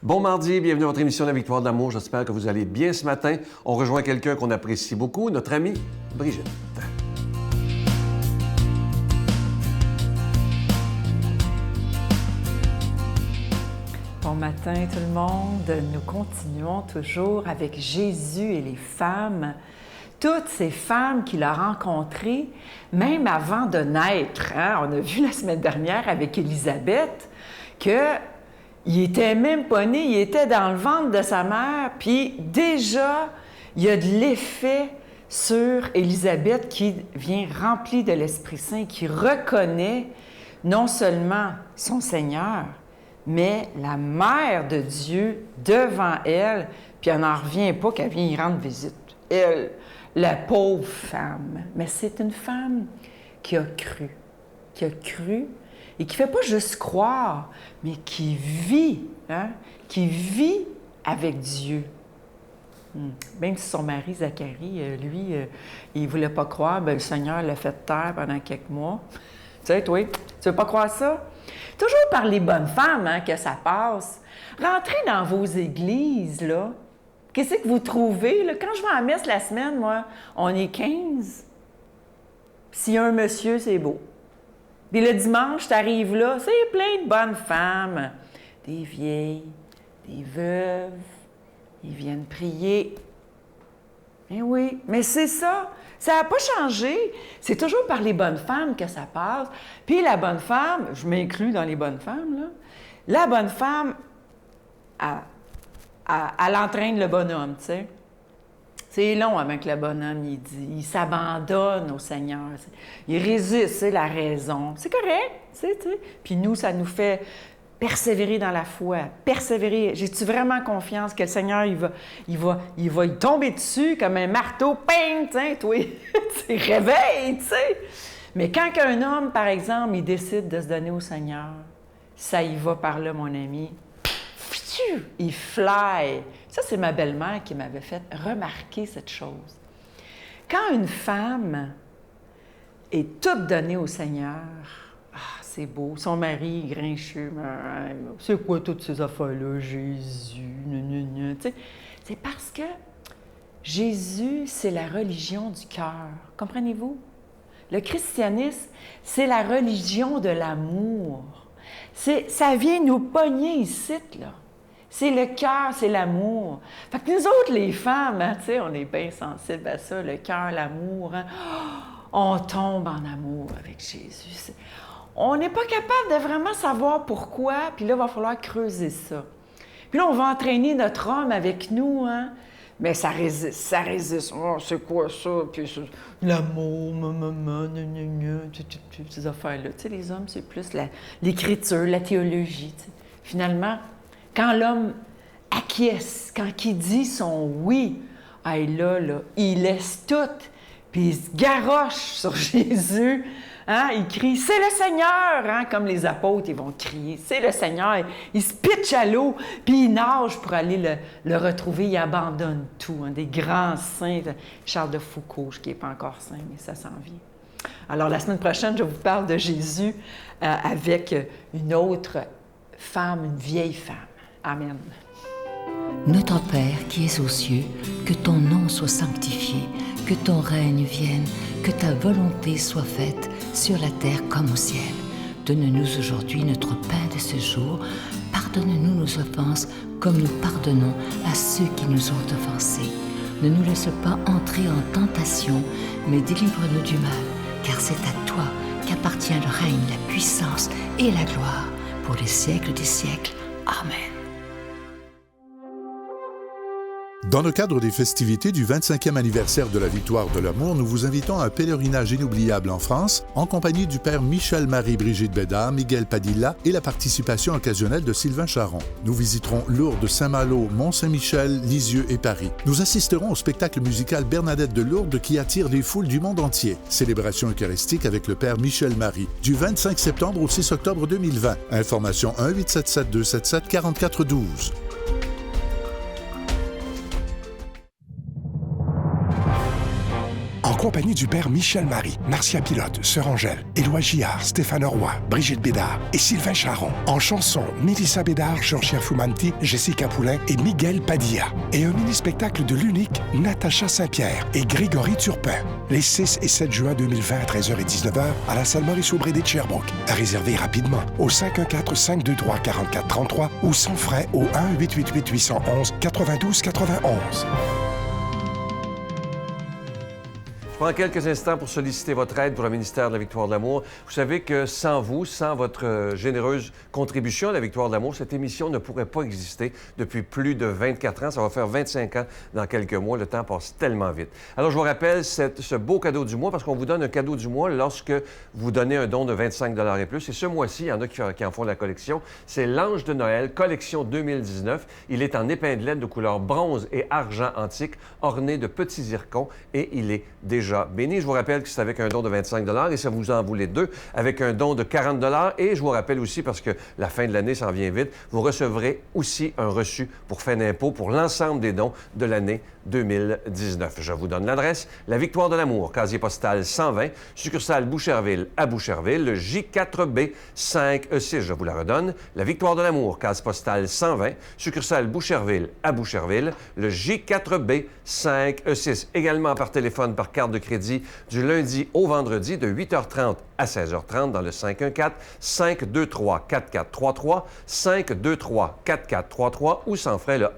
Bon mardi, bienvenue à votre émission La Victoire de l'amour. J'espère que vous allez bien ce matin. On rejoint quelqu'un qu'on apprécie beaucoup, notre amie Brigitte. Bon matin tout le monde. Nous continuons toujours avec Jésus et les femmes. Toutes ces femmes qu'il a rencontrées, même avant de naître. Hein? On a vu la semaine dernière avec Élisabeth qu'il était même pas né, il était dans le ventre de sa mère, puis déjà, il y a de l'effet sur Élisabeth qui vient remplie de l'Esprit Saint, qui reconnaît non seulement son Seigneur, mais la mère de Dieu devant elle, puis elle n'en revient pas qu'elle vient y rendre visite. Elle, la pauvre femme. Mais c'est une femme qui a cru et qui ne fait pas juste croire, mais qui vit avec Dieu. Même si son mari, Zacharie, lui, il ne voulait pas croire, bien, le Seigneur l'a fait taire pendant quelques mois. Tu sais, toi, tu ne veux pas croire ça? Toujours par les bonnes femmes que ça passe. Rentrez dans vos églises, là. Qu'est-ce que vous trouvez? Là? Quand je vais à la messe la semaine, moi, on est 15. S'il y a un monsieur, c'est beau. Puis le dimanche, tu arrives là, c'est plein de bonnes femmes. Des vieilles, des veuves. Ils viennent prier. Eh oui, mais c'est ça. Ça n'a pas changé. C'est toujours par les bonnes femmes que ça passe. Puis la bonne femme, je m'inclus dans les bonnes femmes, là. La bonne femme, elle entraîne le bonhomme, tu sais. C'est long avant que le bonhomme, il s'abandonne au Seigneur. Il résiste, c'est la raison. C'est correct, tu sais. Puis nous, ça nous fait persévérer dans la foi, persévérer. J'ai-tu vraiment confiance que le Seigneur, il va y tomber dessus comme un marteau, ping, tiens, toi, tu réveille, tu sais. Mais quand un homme, par exemple, il décide de se donner au Seigneur, ça y va par là, mon ami. Il fly. Ça, c'est ma belle-mère qui m'avait fait remarquer cette chose. Quand une femme est toute donnée au Seigneur, c'est beau. Son mari, grincheux, c'est quoi toutes ces affaires-là, Jésus, tu sais, c'est parce que Jésus, c'est la religion du cœur. Comprenez-vous? Le christianisme, c'est la religion de l'amour. Ça vient nous pogner ici, là. C'est le cœur, c'est l'amour. Fait que nous autres, les femmes, tu sais, on est bien sensibles à ça, le cœur, l'amour. Hein? On tombe en amour avec Jésus. On n'est pas capable de vraiment savoir pourquoi, puis là, il va falloir creuser ça. Puis là, on va entraîner notre homme avec nous, hein? Mais ça résiste. Oh, c'est quoi ça? Puis l'amour, ces affaires-là. Tu sais, les hommes, c'est plus l'écriture, la théologie. Tu sais. Finalement, quand l'homme acquiesce, quand il dit son oui, là, il laisse tout, puis il se garoche sur Jésus. Hein? Il crie « C'est le Seigneur! Hein? » Comme les apôtres, ils vont crier « C'est le Seigneur! » Il se pitche à l'eau, puis il nage pour aller le retrouver. Il abandonne tout. Hein? Des grands saints. Charles de Foucault, qui n'est pas encore saint, mais ça s'en vient. Alors, la semaine prochaine, je vous parle de Jésus avec une autre femme, une vieille femme. Amen. Notre Père qui es aux cieux, que ton nom soit sanctifié, que ton règne vienne, que ta volonté soit faite sur la terre comme au ciel. Donne-nous aujourd'hui notre pain de ce jour. Pardonne-nous nos offenses comme nous pardonnons à ceux qui nous ont offensés. Ne nous laisse pas entrer en tentation, mais délivre-nous du mal, car c'est à toi qu'appartient le règne, la puissance et la gloire pour les siècles des siècles. Amen. Dans le cadre des festivités du 25e anniversaire de la Victoire de l'amour, nous vous invitons à un pèlerinage inoubliable en France, en compagnie du père Michel-Marie-Brigitte Bédard, Miguel Padilla et la participation occasionnelle de Sylvain Charon. Nous visiterons Lourdes, Saint-Malo, Mont-Saint-Michel, Lisieux et Paris. Nous assisterons au spectacle musical Bernadette de Lourdes qui attire des foules du monde entier. Célébration eucharistique avec le père Michel-Marie, du 25 septembre au 6 octobre 2020. Information 1-877-277-4412. en compagnie du père Michel Marie, Marcia Pilote, Sœur Angèle, Éloi Gillard, Stéphane Roy, Brigitte Bédard et Sylvain Charon. En chanson, Mélissa Bédard, Jean-Pierre Fumanti, Jessica Poulain et Miguel Padilla. Et un mini-spectacle de l'unique Natacha Saint-Pierre et Grégory Turpin. Les 6 et 7 juin 2020 à 13h et 19h à la salle Maurice-Aubry de Sherbrooke. À réserver rapidement au 514-523-4433 ou sans frais au 1-888-811-92-91. Je prends quelques instants pour solliciter votre aide pour le ministère de la Victoire de l'Amour. Vous savez que sans vous, sans votre généreuse contribution à la Victoire de l'Amour, cette émission ne pourrait pas exister depuis plus de 24 ans. Ça va faire 25 ans dans quelques mois. Le temps passe tellement vite. Alors, je vous rappelle ce beau cadeau du mois parce qu'on vous donne un cadeau du mois lorsque vous donnez un don de 25 $ et plus. Et ce mois-ci, il y en a qui en font la collection. C'est l'Ange de Noël, collection 2019. Il est en épinglette de couleur bronze et argent antique, orné de petits zircons et il est déjà béni. Je vous rappelle que c'est avec un don de 25 $ et ça vous en voulait deux avec un don de 40 $. Et je vous rappelle aussi, parce que la fin de l'année s'en vient vite, vous recevrez aussi un reçu pour fin d'impôt pour l'ensemble des dons de l'année 2019. Je vous donne l'adresse. La Victoire de l'Amour, casier postal 120, succursale Boucherville à Boucherville, le J4B 5E6. Je vous la redonne. La Victoire de l'Amour, case postale 120, succursale Boucherville à Boucherville, le J4B 5E6. Également par téléphone, par carte de crédit, du lundi au vendredi de 8h30 à 16h30 dans le 514-523-4433, 523-4433 ou sans frais le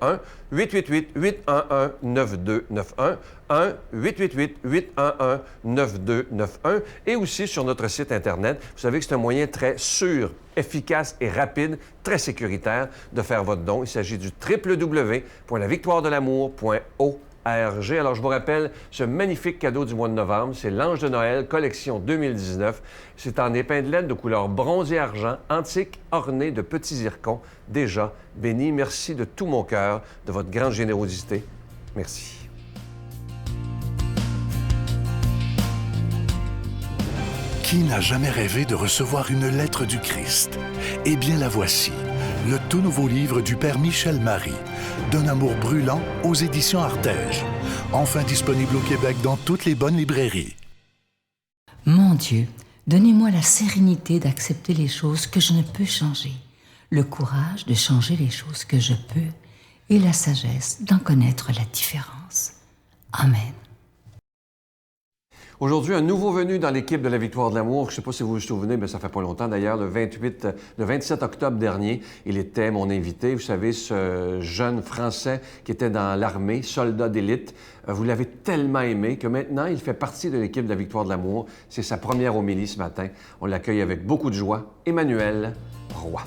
1-888-811-9291, 1-888-811-9291 et aussi sur notre site Internet. Vous savez que c'est un moyen très sûr, efficace et rapide, très sécuritaire de faire votre don. Il s'agit du www.lavictoiredelamour.org. Alors, je vous rappelle ce magnifique cadeau du mois de novembre, c'est l'Ange de Noël, collection 2019. C'est en épinglette de couleur bronze et argent, antique, orné de petits zircons, déjà béni. Merci de tout mon cœur de votre grande générosité. Merci. Qui n'a jamais rêvé de recevoir une lettre du Christ? Eh bien, la voici, le tout nouveau livre du père Michel Marie, D'un amour brûlant, aux éditions Artege. Enfin disponible au Québec dans toutes les bonnes librairies. Mon Dieu, donnez-moi la sérénité d'accepter les choses que je ne peux changer, le courage de changer les choses que je peux et la sagesse d'en connaître la différence. Amen. Aujourd'hui, un nouveau venu dans l'équipe de la Victoire de l'Amour. Je ne sais pas si vous vous souvenez, mais ça fait pas longtemps d'ailleurs, le 27 octobre dernier, il était mon invité. Vous savez, ce jeune Français qui était dans l'armée, soldat d'élite. Vous l'avez tellement aimé que maintenant, il fait partie de l'équipe de la Victoire de l'Amour. C'est sa première homélie ce matin. On l'accueille avec beaucoup de joie. Emmanuel Roy.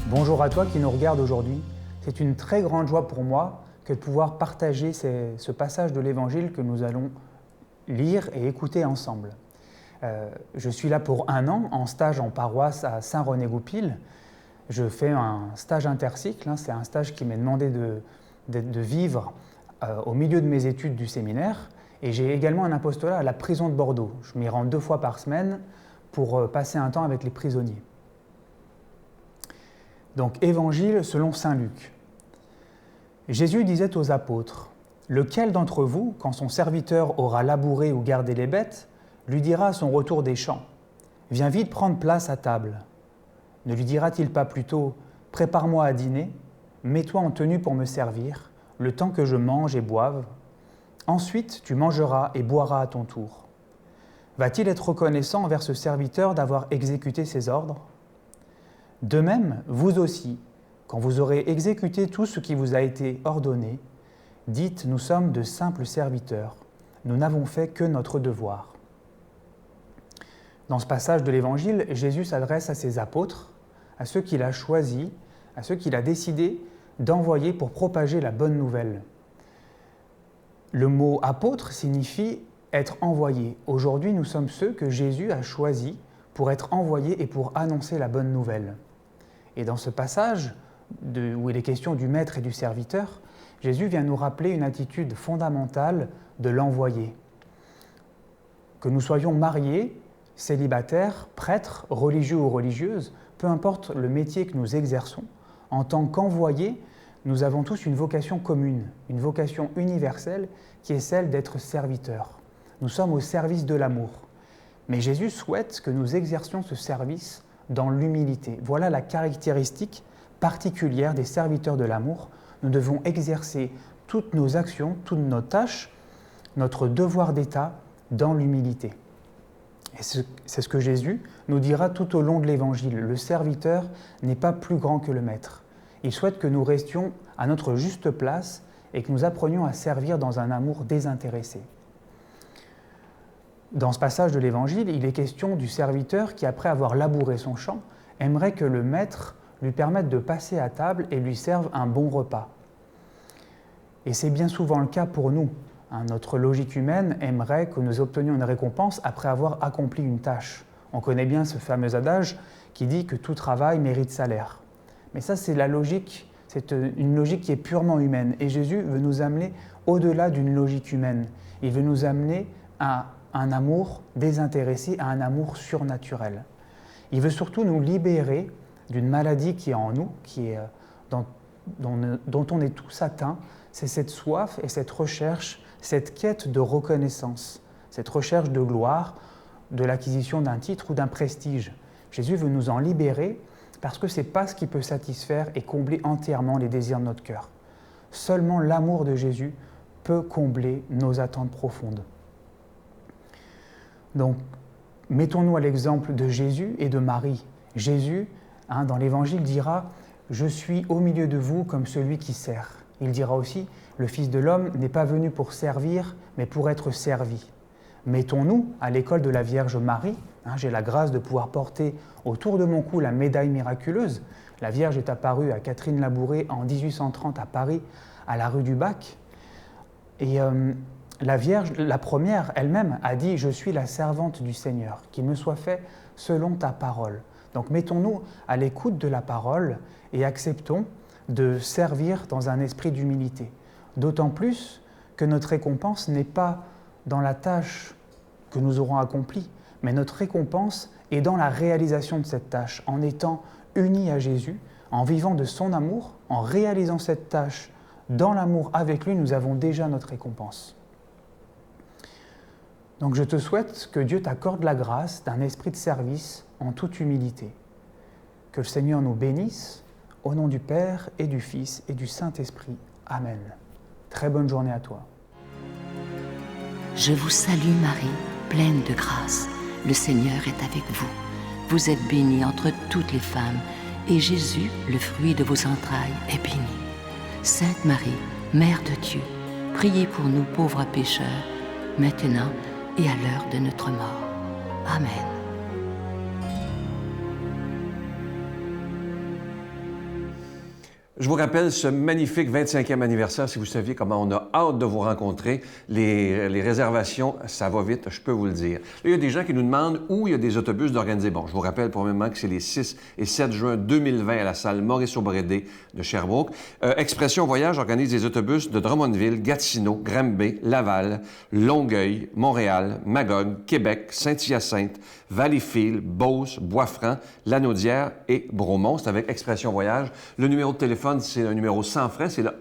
Bonjour à toi qui nous regarde aujourd'hui. C'est une très grande joie pour moi que de pouvoir partager ce passage de l'Évangile que nous allons lire et écouter ensemble. Je suis là pour 1 an en stage en paroisse à Saint-René-Goupil. Je fais un stage intercycle, c'est un stage qui m'est demandé de vivre au milieu de mes études du séminaire. Et j'ai également un apostolat à la prison de Bordeaux. Je m'y rends 2 fois par semaine pour passer un temps avec les prisonniers. Donc, Évangile selon saint Luc. Jésus disait aux apôtres, « Lequel d'entre vous, quand son serviteur aura labouré ou gardé les bêtes, lui dira à son retour des champs, « Viens vite prendre place à table ». Ne lui dira-t-il pas plutôt, « Prépare-moi à dîner, mets-toi en tenue pour me servir, le temps que je mange et boive. Ensuite, tu mangeras et boiras à ton tour. » Va-t-il être reconnaissant envers ce serviteur d'avoir exécuté ses ordres ? De même, vous aussi, quand vous aurez exécuté tout ce qui vous a été ordonné, dites, nous sommes de simples serviteurs, nous n'avons fait que notre devoir. Dans ce passage de l'Évangile, Jésus s'adresse à ses apôtres, à ceux qu'il a choisis, à ceux qu'il a décidé d'envoyer pour propager la bonne nouvelle. Le mot « apôtre » signifie être envoyé. Aujourd'hui, nous sommes ceux que Jésus a choisis pour être envoyés et pour annoncer la bonne nouvelle. Et dans ce passage, où il est question du maître et du serviteur, Jésus vient nous rappeler une attitude fondamentale de l'envoyé. Que nous soyons mariés, célibataires, prêtres, religieux ou religieuses, peu importe le métier que nous exerçons, En tant qu'envoyés, nous avons tous une vocation commune, une vocation universelle qui est celle d'être serviteurs. Nous sommes au service de l'amour. Mais Jésus souhaite que nous exercions ce service dans l'humilité. Voilà la caractéristique particulière des serviteurs de l'amour. Nous devons exercer toutes nos actions, toutes nos tâches, notre devoir d'État dans l'humilité. Et c'est ce que Jésus nous dira tout au long de l'Évangile. Le serviteur n'est pas plus grand que le maître. Il souhaite que nous restions à notre juste place et que nous apprenions à servir dans un amour désintéressé. Dans ce passage de l'Évangile, il est question du serviteur qui, après avoir labouré son champ, aimerait que le maître lui permette de passer à table et lui serve un bon repas. Et c'est bien souvent le cas pour nous. Notre logique humaine aimerait que nous obtenions une récompense après avoir accompli une tâche. On connaît bien ce fameux adage qui dit que tout travail mérite salaire. Mais ça, c'est une logique qui est purement humaine. Et Jésus veut nous amener au-delà d'une logique humaine. Il veut nous amener à un amour désintéressé, à un amour surnaturel. Il veut surtout nous libérer d'une maladie qui est en nous, dont on est tous atteints. C'est cette soif et cette recherche, cette quête de reconnaissance, cette recherche de gloire, de l'acquisition d'un titre ou d'un prestige. Jésus veut nous en libérer parce que ce n'est pas ce qui peut satisfaire et combler entièrement les désirs de notre cœur. Seulement l'amour de Jésus peut combler nos attentes profondes. Donc, mettons-nous à l'exemple de Jésus et de Marie. Jésus, dans l'Évangile, dira « Je suis au milieu de vous comme celui qui sert ». Il dira aussi « Le Fils de l'homme n'est pas venu pour servir, mais pour être servi ». Mettons-nous à l'école de la Vierge Marie. J'ai la grâce de pouvoir porter autour de mon cou la médaille miraculeuse. La Vierge est apparue à Catherine Labouré en 1830 à Paris, à la rue du Bac. Et la Vierge, la première, elle-même, a dit « Je suis la servante du Seigneur, qu'il me soit fait selon ta parole ». Donc mettons-nous à l'écoute de la parole et acceptons de servir dans un esprit d'humilité. D'autant plus que notre récompense n'est pas dans la tâche que nous aurons accomplie, mais notre récompense est dans la réalisation de cette tâche, en étant unis à Jésus, en vivant de son amour, en réalisant cette tâche dans l'amour avec lui, nous avons déjà notre récompense. Donc je te souhaite que Dieu t'accorde la grâce d'un esprit de service en toute humilité. Que le Seigneur nous bénisse, au nom du Père et du Fils et du Saint-Esprit. Amen. Très bonne journée à toi. Je vous salue Marie, pleine de grâce. Le Seigneur est avec vous. Vous êtes bénie entre toutes les femmes, et Jésus, le fruit de vos entrailles, est béni. Sainte Marie, Mère de Dieu, priez pour nous pauvres pécheurs, maintenant et à l'heure de notre mort. Amen. Je vous rappelle ce magnifique 25e anniversaire. Si vous saviez comment on a hâte de vous rencontrer, les réservations, ça va vite, je peux vous le dire. Là, il y a des gens qui nous demandent où il y a des autobus d'organiser. Bon, je vous rappelle pour le moment que c'est les 6 et 7 juin 2020 à la salle Maurice-Aubrédé de Sherbrooke. Expression Voyage organise des autobus de Drummondville, Gatineau, Granby, Laval, Longueuil, Montréal, Magog, Québec, Saint-Hyacinthe, Valleyfield, Beauce, Boisfranc, Lanaudière et Bromont. C'est avec Expression Voyage. Le numéro de téléphone, c'est un numéro sans frais, c'est le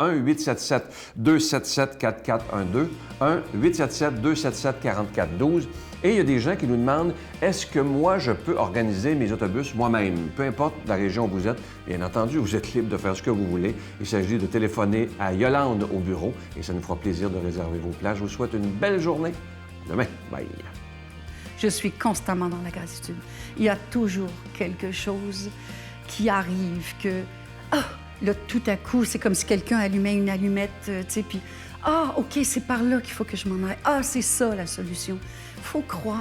1-877-277-4412, 1-877-277-4412. Et il y a des gens qui nous demandent, est-ce que moi, je peux organiser mes autobus moi-même? Peu importe la région où vous êtes, bien entendu, vous êtes libre de faire ce que vous voulez. Il s'agit de téléphoner à Yolande au bureau et ça nous fera plaisir de réserver vos places. Je vous souhaite une belle journée. Demain, bye. Je suis constamment dans la gratitude. Il y a toujours quelque chose qui arrive que... là, tout à coup, c'est comme si quelqu'un allumait une allumette, tu sais, puis OK, c'est par là qu'il faut que je m'en aille. C'est ça, la solution. Il faut croire.